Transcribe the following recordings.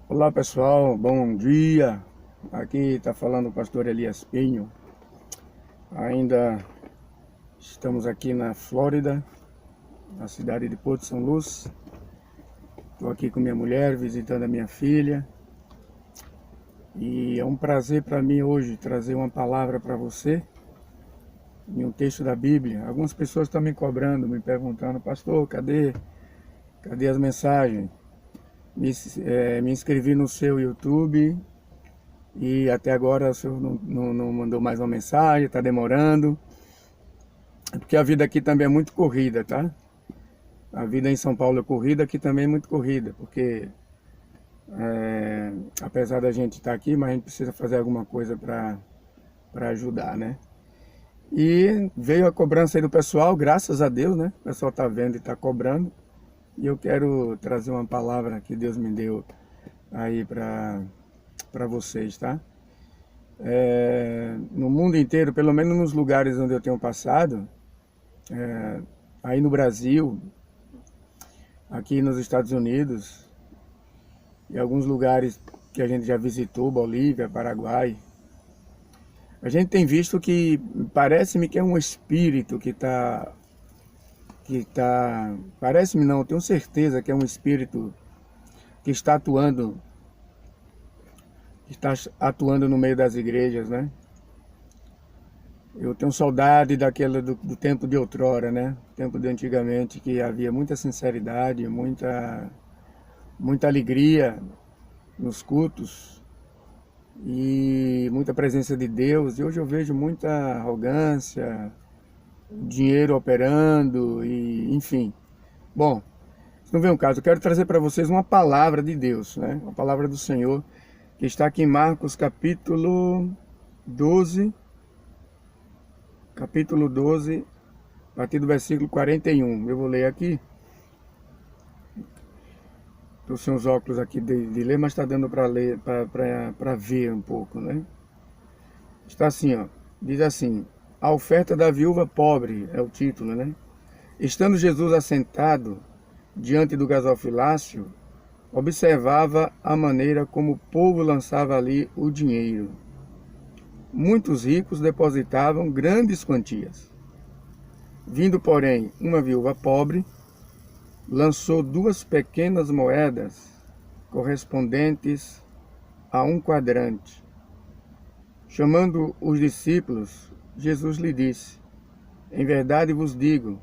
Olá pessoal, bom dia. Aqui está falando o pastor Elias Pinho. Ainda estamos aqui na Flórida, na cidade de Porto São Luz. Estou aqui com minha mulher, visitando a minha filha. E é um prazer para mim hoje trazer uma palavra para você, em um texto da Bíblia. Algumas pessoas estão me cobrando, me perguntando: pastor, cadê as mensagens? Me inscrevi no seu YouTube e até agora o senhor não mandou mais uma mensagem, está demorando. É porque a vida aqui também é muito corrida, tá? A vida em São Paulo é corrida, aqui também é muito corrida, porque apesar da gente estar aqui, mas a gente precisa fazer alguma coisa para ajudar, né? E veio a cobrança aí do pessoal, graças a Deus, né? O pessoal está vendo e está cobrando. E eu quero trazer uma palavra que Deus me deu aí para vocês, tá? No mundo inteiro, pelo menos nos lugares onde eu tenho passado, aí no Brasil, aqui nos Estados Unidos, e alguns lugares que a gente já visitou, Bolívia, Paraguai, a gente tem visto que parece-me que é um espírito parece-me não, eu tenho certeza que é um espírito que está atuando no meio das igrejas, né? Eu tenho saudade daquela do tempo de outrora, né? Tempo de antigamente, que havia muita sinceridade, muita alegria nos cultos e muita presença de Deus. E hoje eu vejo muita arrogância, dinheiro operando e enfim. Bom, isso não vem um caso. Eu quero trazer para vocês uma palavra de Deus, né? Uma palavra do Senhor que está aqui em Marcos capítulo 12, a partir do versículo 41. Eu vou ler aqui. Estou sem os óculos aqui de ler, mas está dando para ler, para ver um pouco, né? Está assim, ó. Diz assim: a oferta da viúva pobre é o título, né? Estando Jesus assentado diante do gasofilácio, observava a maneira como o povo lançava ali o dinheiro. Muitos ricos depositavam grandes quantias. Vindo, porém, uma viúva pobre, lançou 2 pequenas moedas correspondentes a 1 quadrante. Chamando os discípulos, Jesus lhe disse: em verdade vos digo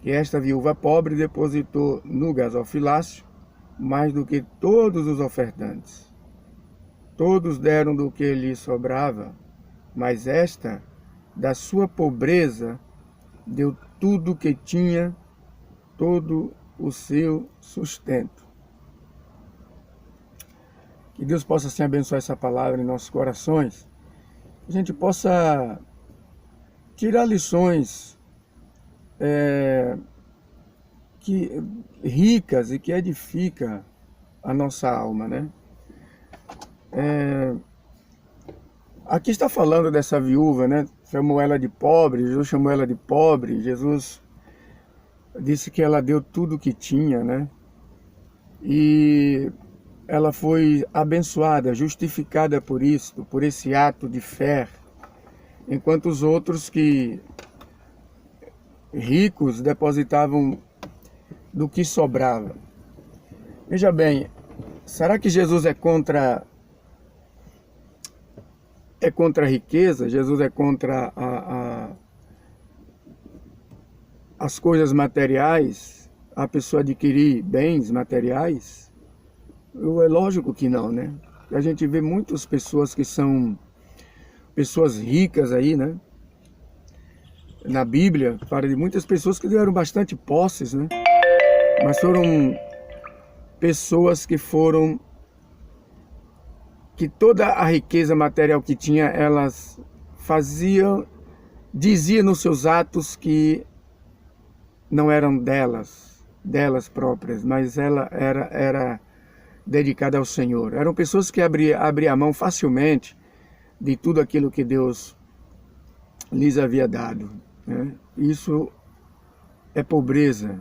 que esta viúva pobre depositou no gasofilácio mais do que todos os ofertantes. Todos deram do que lhe sobrava, mas esta, da sua pobreza, deu tudo o que tinha, todo o seu sustento. Que Deus possa assim abençoar essa palavra em nossos corações, que a gente possa tirar lições ricas e que edificam a nossa alma, né? Aqui está falando dessa viúva, né? Chamou ela de pobre, Jesus chamou ela de pobre, Jesus disse que ela deu tudo o que tinha, né? E ela foi abençoada, justificada por isso, por esse ato de fé, enquanto os outros que ricos depositavam do que sobrava. Veja bem, será que Jesus é contra a riqueza? Jesus é contra as coisas materiais? A pessoa adquirir bens materiais? É lógico que não, né? A gente vê muitas pessoas que são pessoas ricas aí, né? Na Bíblia, fala de muitas pessoas que deram bastante posses, né? Mas foram pessoas que toda a riqueza material que tinha, elas diziam nos seus atos que não eram delas próprias, mas ela era dedicada ao Senhor. Eram pessoas que abriam a mão facilmente de tudo aquilo que Deus lhes havia dado, né? Isso é pobreza,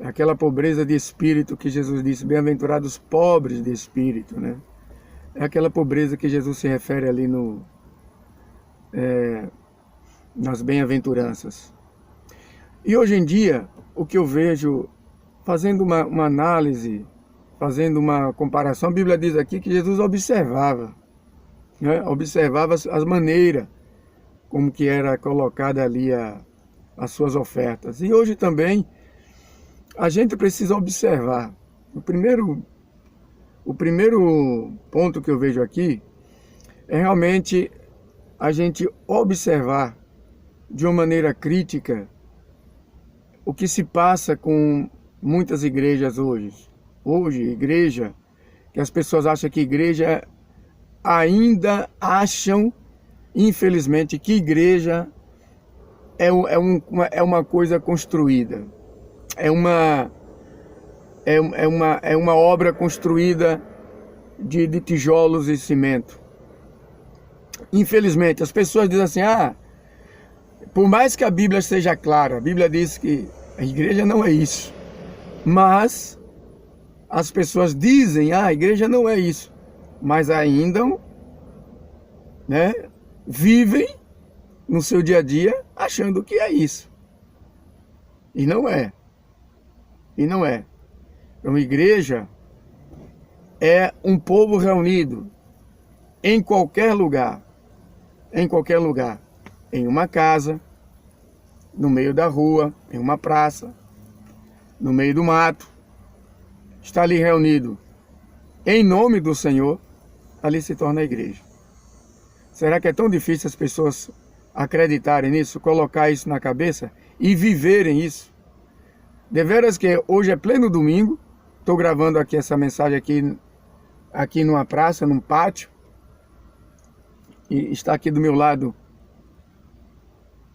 É aquela pobreza de espírito que Jesus disse, bem-aventurados pobres de espírito, né? É aquela pobreza que Jesus se refere ali nas bem-aventuranças. E hoje em dia, o que eu vejo, fazendo uma análise, fazendo uma comparação, a Bíblia diz aqui que Jesus observava, né? Observava as maneiras como que era colocada ali as suas ofertas. E hoje também a gente precisa observar. O primeiro ponto que eu vejo aqui é realmente a gente observar de uma maneira crítica o que se passa com muitas igrejas hoje. Hoje, igreja, que as pessoas acham que igreja, ainda acham, infelizmente, que igreja é uma coisa construída. É uma obra construída de tijolos e cimento. Infelizmente, as pessoas dizem assim, por mais que a Bíblia seja clara, a Bíblia diz que a igreja não é isso. Mas as pessoas dizem, a igreja não é isso. Mas ainda, né, vivem no seu dia a dia achando que é isso. E não é. E não é. Então, igreja é um povo reunido em qualquer lugar. Em qualquer lugar. Em uma casa, no meio da rua, em uma praça, no meio do mato. Está ali reunido em nome do Senhor, ali se torna a igreja. Será que é tão difícil as pessoas acreditarem nisso, colocar isso na cabeça e viverem isso? Deveras que hoje é pleno domingo, estou gravando aqui essa mensagem aqui numa praça, num pátio, e está aqui do meu lado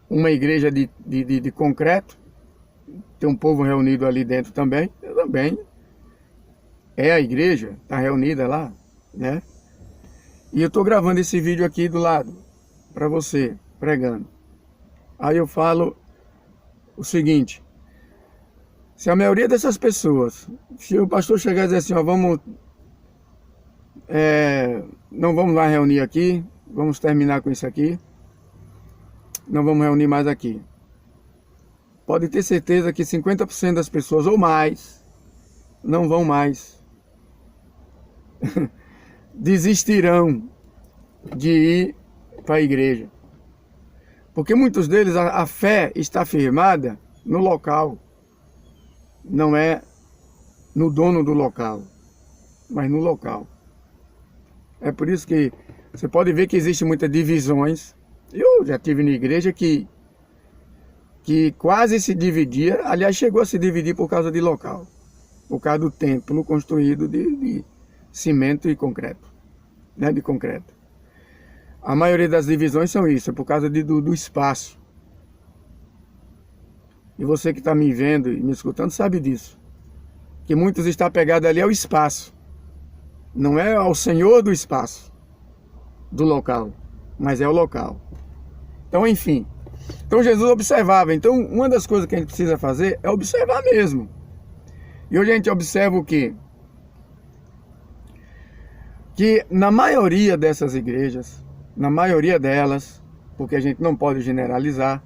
uma igreja de concreto, tem um povo reunido ali dentro também, eu também. É a igreja, está reunida lá, né? E eu estou gravando esse vídeo aqui do lado, para você, pregando. Aí eu falo o seguinte, se a maioria dessas pessoas, se o pastor chegar e dizer assim, não vamos lá reunir aqui, vamos terminar com isso aqui, não vamos reunir mais aqui. Pode ter certeza que 50% das pessoas ou mais não vão mais. Desistirão de ir para a igreja. Porque muitos deles, a fé está firmada no local. Não é no dono do local, mas no local. É por isso que você pode ver que existem muitas divisões. Eu já estive na igreja que quase se dividia, aliás, chegou a se dividir por causa de local. Por causa do templo construído de cimento e concreto, né, de concreto. A maioria das divisões são isso, é por causa do espaço. E você que está me vendo e me escutando sabe disso. Que muitos estão apegados ali ao espaço. Não é ao Senhor do espaço, do local, mas é o local. Então, enfim. Então, Jesus observava. Então, uma das coisas que a gente precisa fazer é observar mesmo. E hoje a gente observa o quê? Que na maioria dessas igrejas, na maioria delas, porque a gente não pode generalizar,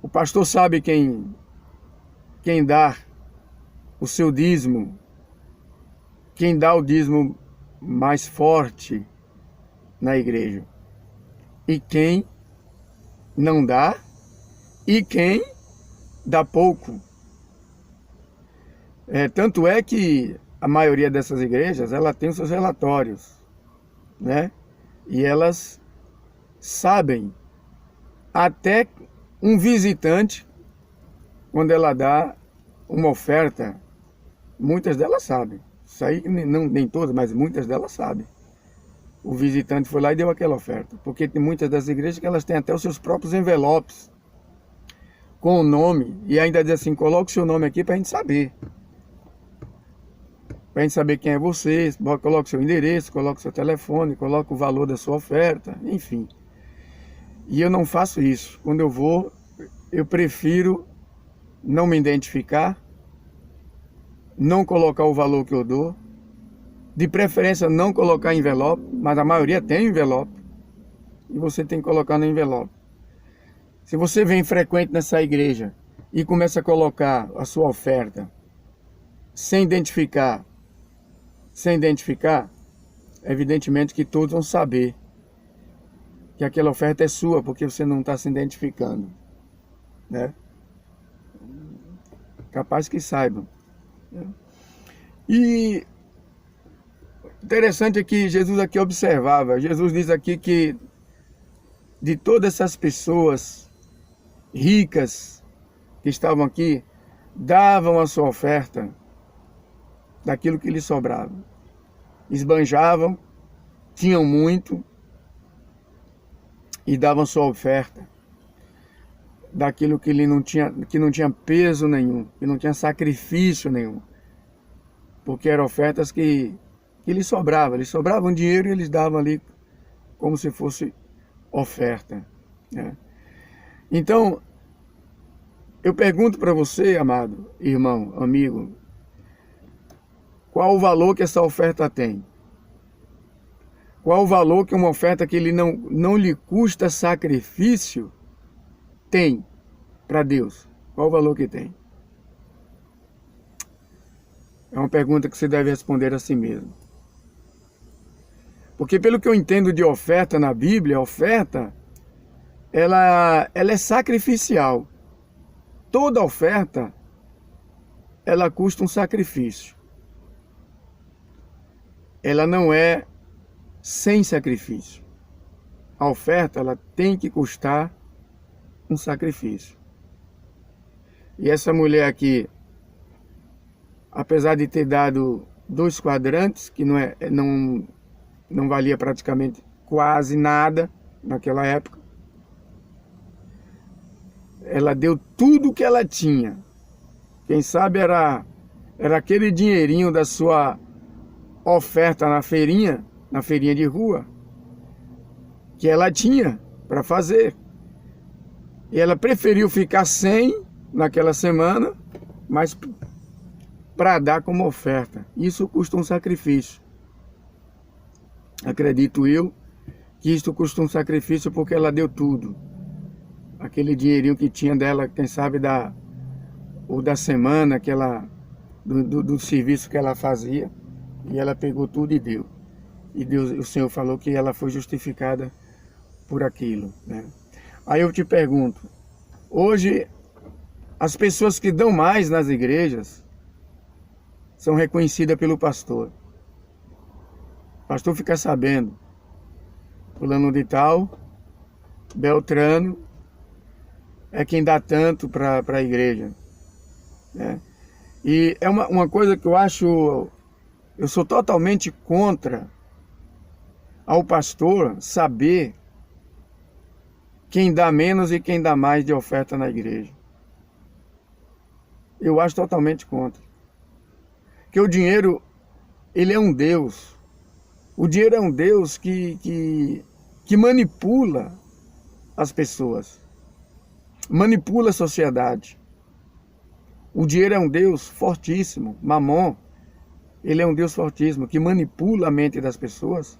o pastor sabe quem dá o seu dízimo, quem dá o dízimo mais forte na igreja, e quem não dá, e quem dá pouco. Tanto é que a maioria dessas igrejas, ela tem os seus relatórios, né? E elas sabem, até um visitante, quando ela dá uma oferta, muitas delas sabem. Isso aí, nem todas, mas muitas delas sabem. O visitante foi lá e deu aquela oferta. Porque tem muitas das igrejas que elas têm até os seus próprios envelopes, com o nome, e ainda diz assim, coloque o seu nome aqui para a gente saber. Para a gente saber quem é você, coloque o seu endereço, coloque o seu telefone, coloque o valor da sua oferta, enfim. E eu não faço isso. Quando eu vou, eu prefiro não me identificar, não colocar o valor que eu dou, de preferência não colocar envelope, mas a maioria tem envelope, e você tem que colocar no envelope. Se você vem frequente nessa igreja e começa a colocar a sua oferta sem identificar, evidentemente que todos vão saber que aquela oferta é sua, porque você não está se identificando, né? Capaz que saibam, né? E interessante é que Jesus aqui observava, Jesus diz aqui que de todas essas pessoas ricas que estavam aqui, davam a sua oferta daquilo que lhes sobrava. Esbanjavam, tinham muito e davam sua oferta daquilo que não tinha peso nenhum, que não tinha sacrifício nenhum. Porque eram ofertas que lhes sobravam dinheiro e eles davam ali como se fosse oferta, né? Então, eu pergunto para você, amado irmão, amigo, qual o valor que essa oferta tem? Qual o valor que uma oferta que ele não lhe custa sacrifício tem para Deus? Qual o valor que tem? É uma pergunta que você deve responder a si mesmo. Porque pelo que eu entendo de oferta na Bíblia, a oferta, ela é sacrificial. Toda oferta, ela custa um sacrifício. Ela não é sem sacrifício. A oferta, ela tem que custar um sacrifício. E essa mulher aqui, apesar de ter dado 2 quadrantes, que não valia praticamente quase nada naquela época, ela deu tudo que ela tinha. Quem sabe era aquele dinheirinho da sua oferta na feirinha de rua, que ela tinha para fazer. E ela preferiu ficar sem naquela semana, mas para dar como oferta. Isso custa um sacrifício. Acredito eu que isto custa um sacrifício porque ela deu tudo. Aquele dinheirinho que tinha dela, quem sabe da semana que ela, do serviço que ela fazia, e ela pegou tudo e deu. E Deus, o Senhor falou que ela foi justificada por aquilo, né? Aí eu te pergunto, hoje as pessoas que dão mais nas igrejas são reconhecidas pelo pastor. O pastor fica sabendo, fulano de tal, Beltrano, é quem dá tanto para a igreja, né? E é uma coisa que eu sou totalmente contra ao pastor saber quem dá menos e quem dá mais de oferta na igreja. Eu acho totalmente contra. Porque o dinheiro, ele é um Deus. O dinheiro é um Deus que manipula as pessoas. Manipula a sociedade. O dinheiro é um Deus fortíssimo. Mamon, ele é um Deus fortíssimo que manipula a mente das pessoas.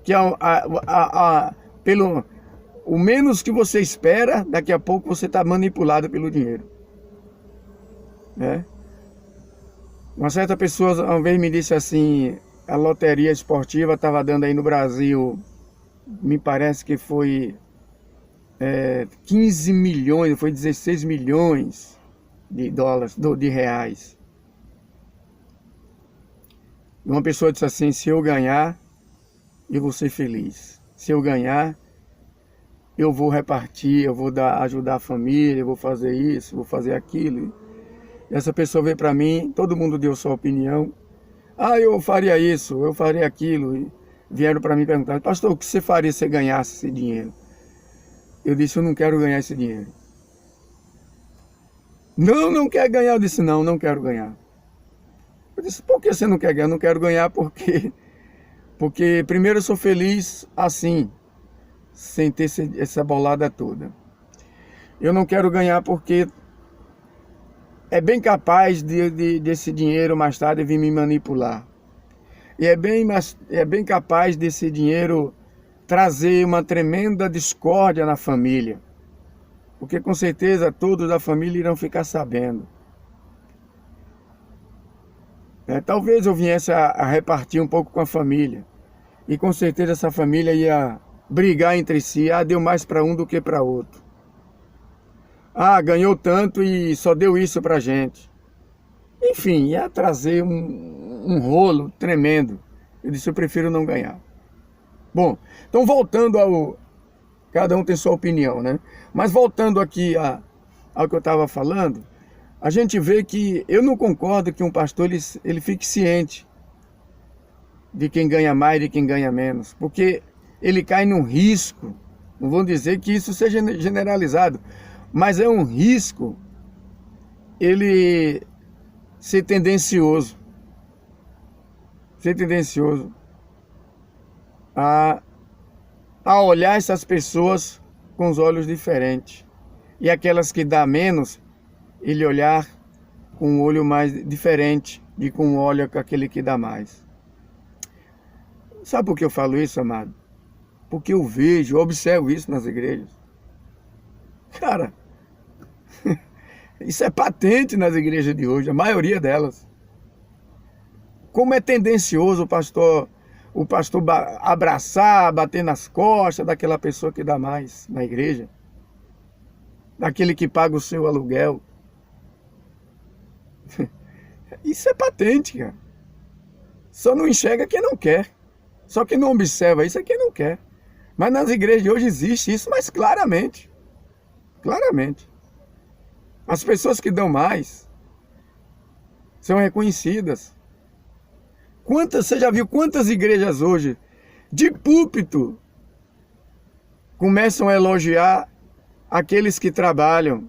Que pelo o menos que você espera, daqui a pouco você está manipulado pelo dinheiro, né? Uma certa pessoa uma vez me disse assim, a loteria esportiva estava dando aí no Brasil, me parece que foi 15 milhões, foi 16 milhões de dólares, de reais. E uma pessoa disse assim, se eu ganhar, eu vou ser feliz. Se eu ganhar, eu vou repartir, eu vou ajudar a família, eu vou fazer isso, vou fazer aquilo. E essa pessoa veio para mim, todo mundo deu sua opinião. Ah, eu faria isso, eu faria aquilo. E vieram para mim perguntar, pastor, o que você faria se você ganhasse esse dinheiro? Eu disse, eu não quero ganhar esse dinheiro. Não quer ganhar? Eu disse, não quero ganhar. Eu disse, por que você não quer ganhar? Eu não quero ganhar porque primeiro eu sou feliz assim, sem ter essa bolada toda. Eu não quero ganhar porque é bem capaz desse dinheiro mais tarde vir me manipular. E é bem capaz desse dinheiro trazer uma tremenda discórdia na família. Porque com certeza todos da família irão ficar sabendo. Talvez eu viesse a repartir um pouco com a família. E com certeza essa família ia brigar entre si. Ah, deu mais para um do que para outro. Ah, ganhou tanto e só deu isso pra gente. Enfim, ia trazer um rolo tremendo. Eu disse, eu prefiro não ganhar. Bom, então voltando ao... Cada um tem sua opinião, né? Mas voltando aqui ao que eu estava falando, a gente vê que eu não concordo que um pastor ele fique ciente de quem ganha mais e de quem ganha menos. Porque ele cai num risco, não vou dizer que isso seja generalizado, mas é um risco ele ser tendencioso a olhar essas pessoas com os olhos diferentes. E aquelas que dá menos, ele olhar com um olho mais diferente de com olha com aquele que dá mais. Sabe por que eu falo isso, amado? Porque eu vejo, eu observo isso nas igrejas. Cara, isso é patente nas igrejas de hoje, a maioria delas. Como é tendencioso o pastor abraçar, bater nas costas daquela pessoa que dá mais na igreja. Daquele que paga o seu aluguel. Isso é patente, cara. Só não enxerga quem não quer. Só quem não observa isso é quem não quer. Mas nas igrejas de hoje existe isso, mas claramente. Claramente. As pessoas que dão mais são reconhecidas. Você já viu quantas igrejas hoje, de púlpito, começam a elogiar aqueles que trabalham?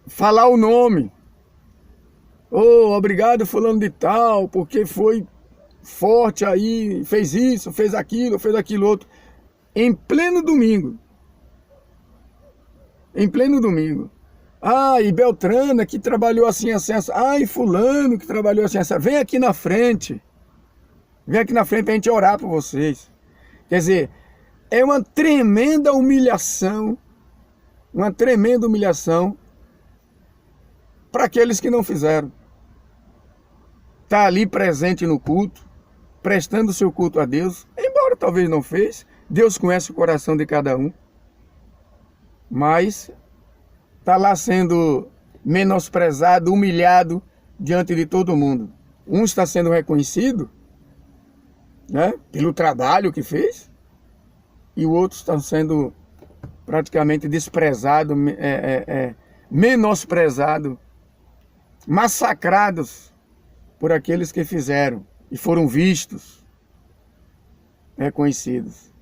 Falar o nome. Oh, obrigado fulano de tal, porque foi forte aí, fez isso, fez aquilo outro. Em pleno domingo. Em pleno domingo. Ah, e Beltrana que trabalhou assim, assim, assim. Ah, e fulano que trabalhou assim, assim. Vem aqui na frente. Vem aqui na frente pra gente orar por vocês. Quer dizer, é uma tremenda humilhação. Uma tremenda humilhação para aqueles que não fizeram. Tá ali presente no culto, prestando seu culto a Deus, embora talvez não fez. Deus conhece o coração de cada um. Mas está lá sendo menosprezado, humilhado diante de todo mundo. Um está sendo reconhecido, né, pelo trabalho que fez, e o outro está sendo praticamente desprezado, menosprezado, massacrados por aqueles que fizeram e foram vistos, reconhecidos.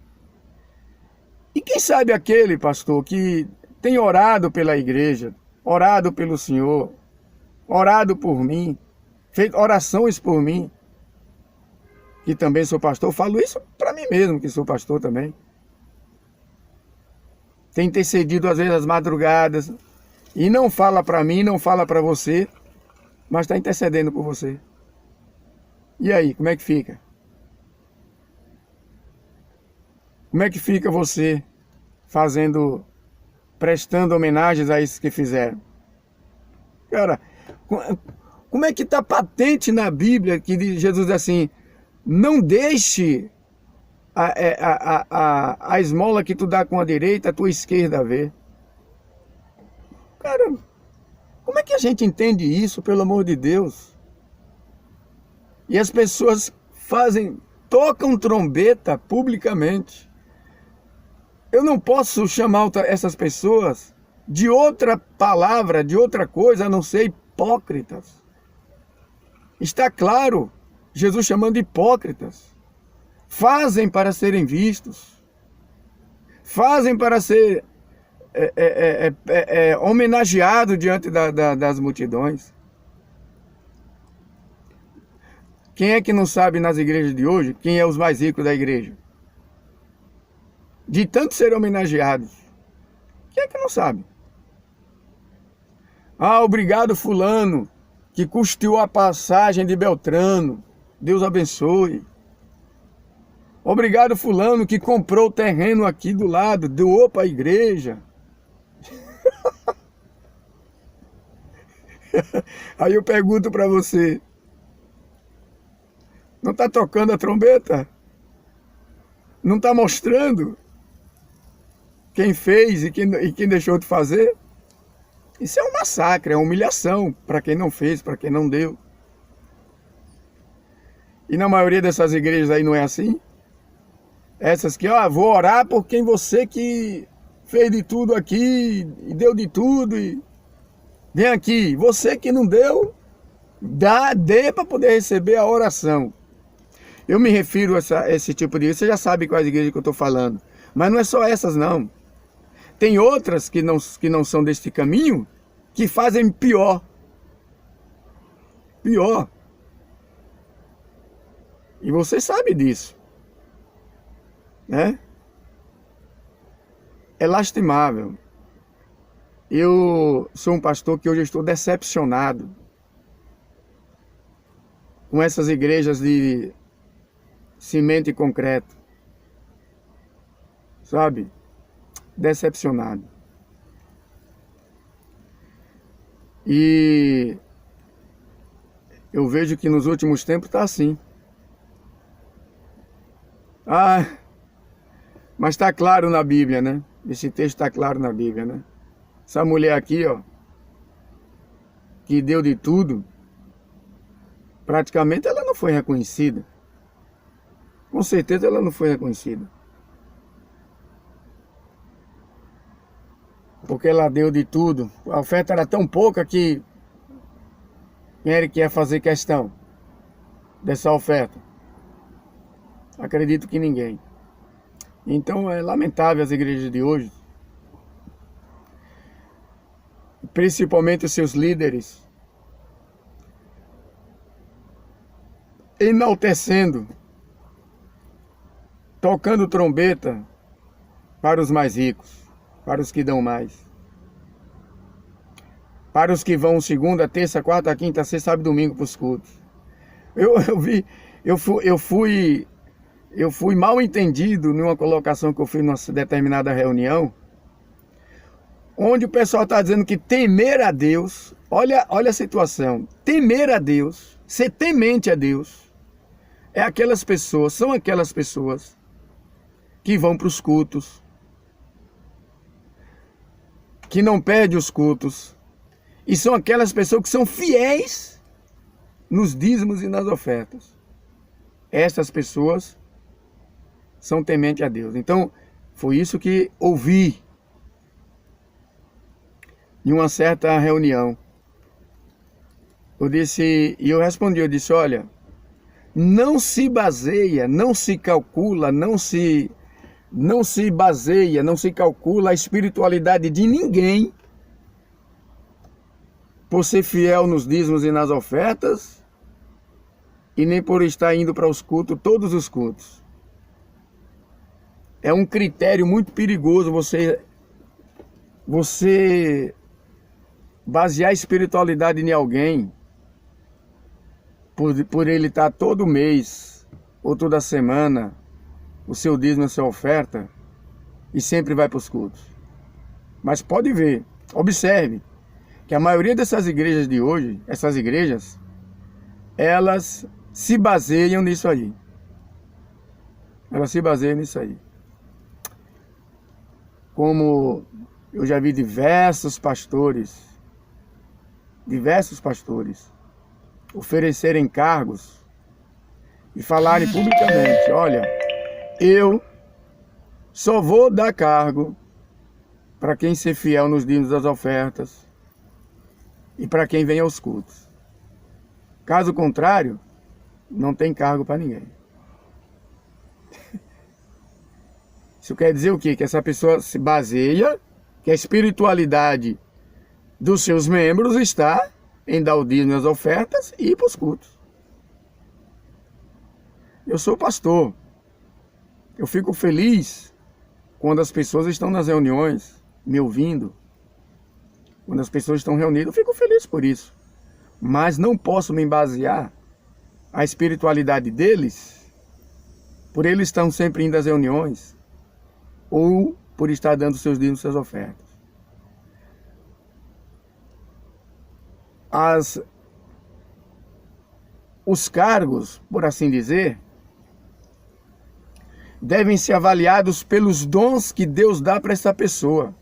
E quem sabe aquele pastor que tem orado pela igreja, orado pelo Senhor, orado por mim, feito orações por mim, que também sou pastor, falo isso para mim mesmo, que sou pastor também. Tem intercedido às vezes às madrugadas, e não fala para mim, não fala para você, mas está intercedendo por você. E aí, como é que fica? Como é que fica você prestando homenagens a esses que fizeram? Cara, como é que está patente na Bíblia que Jesus diz assim, não deixe a esmola que tu dá com a direita, a tua esquerda ver. Cara, como é que a gente entende isso, pelo amor de Deus? E as pessoas tocam trombeta publicamente. Eu não posso chamar essas pessoas de outra palavra, de outra coisa, a não ser hipócritas. Está claro, Jesus chamando de hipócritas. Fazem para serem vistos. Fazem para ser homenageado diante das multidões. Quem é que não sabe nas igrejas de hoje quem é os mais ricos da igreja? de tanto ser homenageados. Quem é que não sabe? Ah, obrigado fulano, que custeou a passagem de Beltrano. Deus abençoe. Obrigado fulano, que comprou o terreno aqui do lado, doou para a igreja. Aí eu pergunto para você, não está tocando a trombeta? Não está mostrando quem fez e quem deixou de fazer? Isso é um massacre, é uma humilhação para quem não fez, para quem não deu. E na maioria dessas igrejas aí não é assim? Essas que, ó, vou orar por quem você que fez de tudo aqui, e deu de tudo, e vem aqui. Você que não deu, dê para poder receber a oração. Eu me refiro a esse tipo de igreja, você já sabe quais igrejas que eu estou falando. Mas não é só essas não. Tem outras que não são deste caminho, que fazem pior. Pior. E você sabe disso. Né? É lastimável. Eu sou um pastor que hoje estou decepcionado com essas igrejas de cimento e concreto. Sabe? Decepcionado. E eu vejo que nos últimos tempos está assim. Ah, mas está claro na Bíblia, né? Esse texto está claro na Bíblia, né? Essa mulher aqui, ó, que deu de tudo, praticamente ela não foi reconhecida. Com certeza ela não foi reconhecida. Porque ela deu de tudo. A oferta era tão pouca que quem era que ia fazer questão dessa oferta? Acredito que ninguém. Então é lamentável as igrejas de hoje, principalmente os seus líderes, enaltecendo, tocando trombeta para os mais ricos, para os que dão mais, para os que vão segunda, terça, quarta, quinta, sexta, sábado e domingo para os cultos. Eu fui mal entendido numa colocação que eu fiz numa determinada reunião, onde o pessoal está dizendo que temer a Deus, olha a situação, temer a Deus, ser temente a Deus, são aquelas pessoas que vão para os cultos, que não perdem os cultos, e são aquelas pessoas que são fiéis nos dízimos e nas ofertas. Essas pessoas são tementes a Deus. Então, foi isso que ouvi em uma certa reunião. Eu disse, olha, não se baseia, não se calcula, não se baseia, não se calcula a espiritualidade de ninguém por ser fiel nos dízimos e nas ofertas, e nem por estar indo para os cultos, todos os cultos. É um critério muito perigoso você basear a espiritualidade em alguém por ele estar todo mês ou toda semana, o seu dízimo, a sua oferta, e sempre vai para os cultos. Mas pode ver, observe, que a maioria dessas igrejas de hoje, essas igrejas, elas se baseiam nisso aí. Elas se baseiam nisso aí. Como eu já vi diversos pastores oferecerem cargos e falarem publicamente, olha, eu só vou dar cargo para quem ser fiel nos dízimos das ofertas e para quem vem aos cultos. Caso contrário, não tem cargo para ninguém. Isso quer dizer o quê? Que essa pessoa se baseia, que a espiritualidade dos seus membros está em dar o dízimo e as ofertas e ir para os cultos. Eu sou pastor. Eu fico feliz quando as pessoas estão nas reuniões, me ouvindo, quando as pessoas estão reunidas, eu fico feliz por isso. Mas não posso me basear a espiritualidade deles por eles estar sempre indo às reuniões ou por estar dando seus dízimos, suas ofertas. Os cargos, por assim dizer, devem ser avaliados pelos dons que Deus dá para essa pessoa.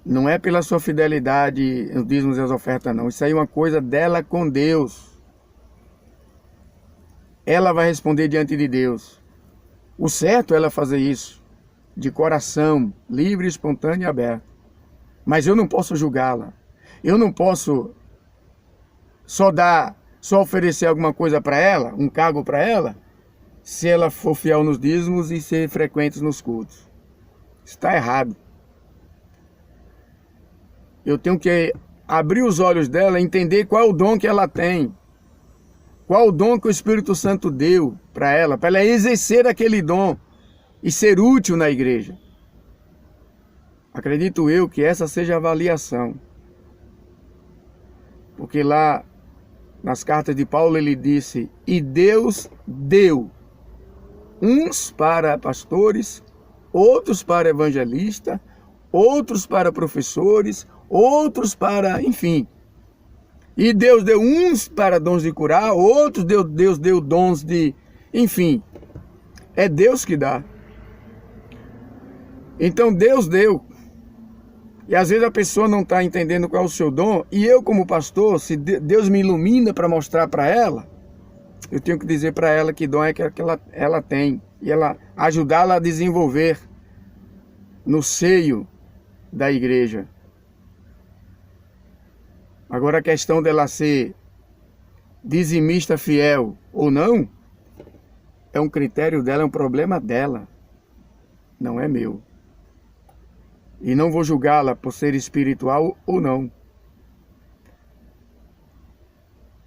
Não é pela sua fidelidade, os dízimos e as ofertas, não. Isso aí é uma coisa dela com Deus. Ela vai responder diante de Deus. O certo é ela fazer isso, de coração, livre, espontâneo e aberto. Mas eu não posso julgá-la. Eu não posso só oferecer alguma coisa para ela, um cargo para ela, se ela for fiel nos dízimos e ser frequente nos cultos. Isso está errado. Eu tenho que abrir os olhos dela e entender qual é o dom que ela tem. Qual o dom que o Espírito Santo deu para ela exercer aquele dom e ser útil na igreja. Acredito eu que essa seja a avaliação. Porque lá nas cartas de Paulo ele disse: e Deus deu uns para pastores, outros para evangelistas, outros para professores, outros para, enfim. E Deus deu uns para dons de curar, outros Deus deu dons de, enfim. É Deus que dá. Então Deus deu. E às vezes a pessoa não está entendendo qual é o seu dom. E eu como pastor, se Deus me ilumina para mostrar para ela, eu tenho que dizer para ela que dom é que ela tem. E ajudá-la a desenvolver no seio da igreja. Agora a questão dela ser dizimista fiel ou não, é um critério dela, é um problema dela. Não é meu. E não vou julgá-la por ser espiritual ou não.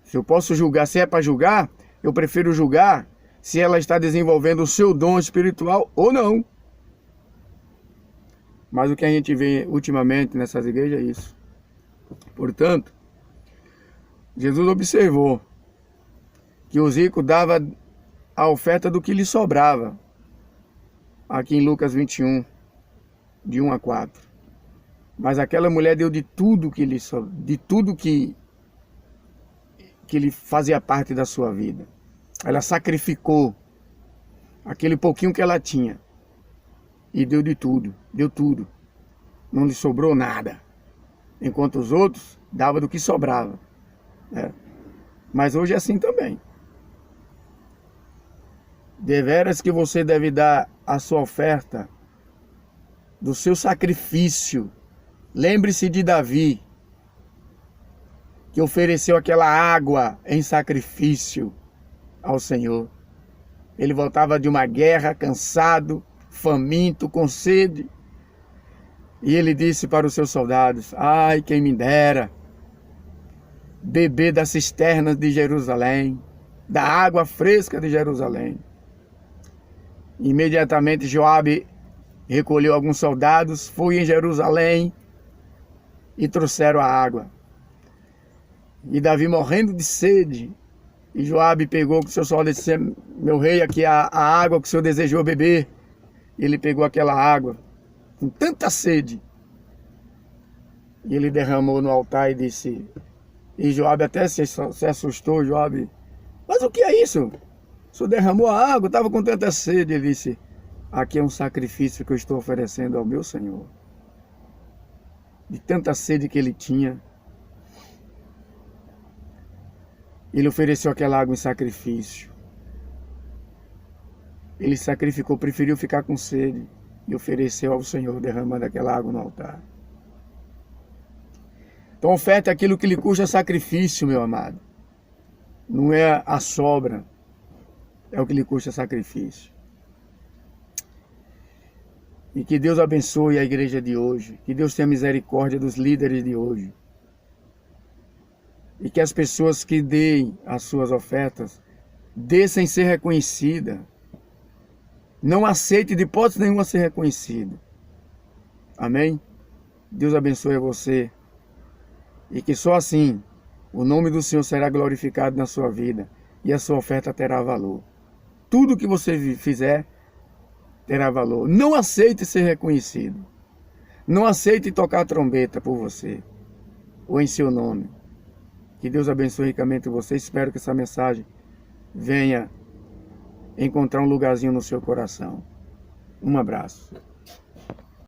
Se eu posso julgar, se é para julgar, eu prefiro julgar se ela está desenvolvendo o seu dom espiritual ou não. Mas o que a gente vê ultimamente nessas igrejas é isso. Portanto, Jesus observou que os ricos davam a oferta do que lhe sobrava. Aqui em Lucas 21, de 1 a 4. Mas aquela mulher deu de tudo que lhe fazia parte da sua vida. Ela sacrificou aquele pouquinho que ela tinha e deu de tudo, deu tudo. Não lhe sobrou nada. Enquanto os outros davam do que sobrava. Mas hoje é assim também. Deveras que você deve dar a sua oferta do seu sacrifício. Lembre-se de Davi, que ofereceu aquela água em sacrifício ao Senhor. Ele voltava de uma guerra, cansado, faminto, com sede. E ele disse para os seus soldados: ai, quem me dera beber das cisternas de Jerusalém, da água fresca de Jerusalém. Imediatamente Joabe recolheu alguns soldados, foi em Jerusalém e trouxeram a água. E Davi morrendo de sede, e Joabe pegou com seu soldado e disse: meu rei, aqui a água que o senhor desejou beber. E ele pegou aquela água com tanta sede, e ele derramou no altar e disse, e Joabe até se assustou, Joabe: mas o que é isso? O senhor derramou a água, estava com tanta sede. Ele disse: aqui é um sacrifício que eu estou oferecendo ao meu Senhor. De tanta sede que ele tinha, ele ofereceu aquela água em sacrifício. Ele sacrificou, preferiu ficar com sede e ofereceu ao Senhor, derramando aquela água no altar. Então oferta aquilo que lhe custa sacrifício, meu amado. Não é a sobra, é o que lhe custa sacrifício. E que Deus abençoe a igreja de hoje. Que Deus tenha misericórdia dos líderes de hoje. E que as pessoas que deem as suas ofertas dê sem ser reconhecida. Não aceite de hipótese nenhuma ser reconhecido. Amém? Deus abençoe você. E que só assim o nome do Senhor será glorificado na sua vida e a sua oferta terá valor. Tudo que você fizer terá valor. Não aceite ser reconhecido. Não aceite tocar a trombeta por você ou em seu nome. Que Deus abençoe ricamente você. Espero que essa mensagem venha encontrar um lugarzinho no seu coração. Um abraço.